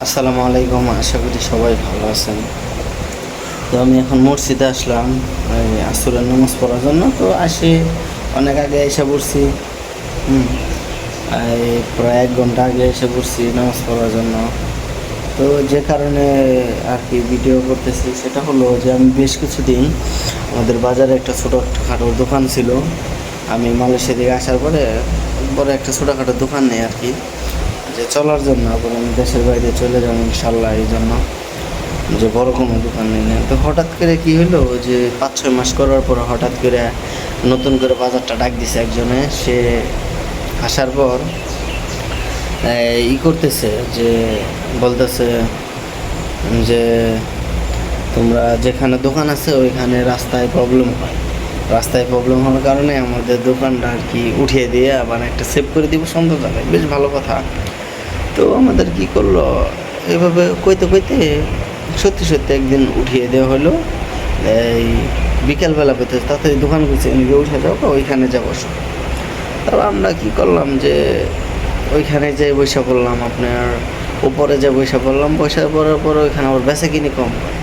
আসসালামু আলাইকুম, আশা করি সবাই ভালো আছেন। তো আমি এখন মসজিদে আসলাম এই আসরের নামাজ পড়ার জন্য। তো আসি অনেক আগে এসে পড়ছি। হুম এই প্রায় 1 ঘন্টা আগে এসে পড়ছি নামাজ পড়ার জন্য। তো যে কারণে আর কি ভিডিও করতেছি সেটা হলো যে আমি বেশ কিছুদিন আমাদের বাজারে একটা ছোটোখাটো দোকান ছিল। আমি মালয়েশিয়া থেকে আসার পরে পরে একটা ছোটোখাটো দোকান নেই আর কি, যে চলার জন্য। আবার আমি দেশের বাইরে চলে যাবো ইনশাল্লাহ, এই জন্য যে বড় কোনো দোকান নেই না। তো হঠাৎ করে কি হলো যে 5-6 মাস করার পর হঠাৎ করে নতুন করে বাজারটা ডাক দিছে একজনে। সে আসার পর করতেছে যে বলতেছে যে তোমরা যেখানে দোকান আছে ওইখানে রাস্তায় প্রবলেম হয়। রাস্তায় প্রবলেম হওয়ার কারণে আমাদের দোকানটা আর কি উঠিয়ে দিয়ে আবার একটা সেভ করে দিব সুন্দর জায়গায়। বেশ ভালো কথা। তো আমাদের কি করলো, এভাবে কইতে কইতে সত্যি সত্যি একদিন উঠিয়ে দেওয়া হলো। এই বিকেলবেলা পেতে তাতে দোকান গুছিয়ে নিয়ে উঠে যাও, ওইখানে যা বসো। তারপর আমরা কি করলাম যে ওইখানে যে বৈশা পড়লাম, আপনার উপরে যে বৈশা পড়লাম। বৈশা পড়ার পর ওইখানে আবার বেচা কিনি কম হয়।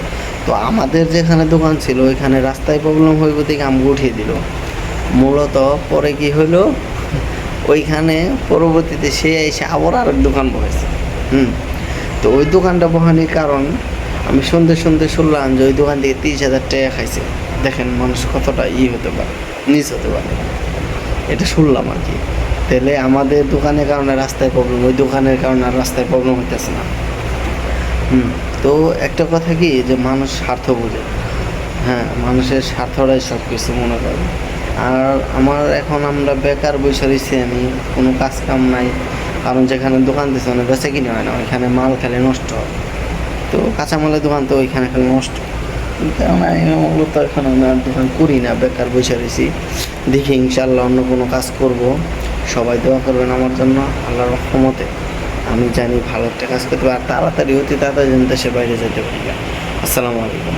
তো আমাদের যেখানে দোকান ছিল ওইখানে রাস্তায় প্রবলেম হইব থেকে আমাকে উঠিয়ে দিল। মূলত পরে কি হলো, ওইখানে পরবর্তীতে সে এসে আবার আরেক দোকান বসেছে। হুম তো ওই দোকানটা বহানির কারণ আমি শুনতে শুনতে শুনলাম যে ওই দোকান থেকে 30,000 টাকা খাইছে। দেখেন মানুষ কতটা হতে পারে, নিচ হতে পারে, এটা শুনলাম আর কি। তাহলে আমাদের দোকানের কারণে রাস্তায় প্রবলেম, ওই দোকানের কারণে আর রাস্তায় প্রবলেম হইতেছে না। হুম তো একটা কথা কি যে মানুষ স্বার্থ বোঝে। হ্যাঁ, মানুষের স্বার্থটাই সব কিছু মনে করে। আর এখন আমরা বেকার বসে রয়েছি, আমি কোনো কাজ কাম নাই। কারণ যেখানে দোকান দিচ্ছে মানে বেচা কিনে হয় না, ওইখানে মাল খেলে নষ্ট হয়। তো কাঁচামালের দোকান তো ওইখানে খেলে নষ্ট। এই কারণে আমি মূলত এখন আমি আর দোকান করি না, বেকার বসে রয়েছি। দেখি ইনশাল্লাহ অন্য কোনো কাজ করব। সবাই দোয়া করবেন আমার জন্য, আল্লাহর রহমতে আমি জানি ভালো একটা কাজ করতে পারি, আর তাড়াতাড়ি অতি তাড়াতাড়ি যেন দেশের বাইরে যেতে পারি। আসসালামু আলাইকুম।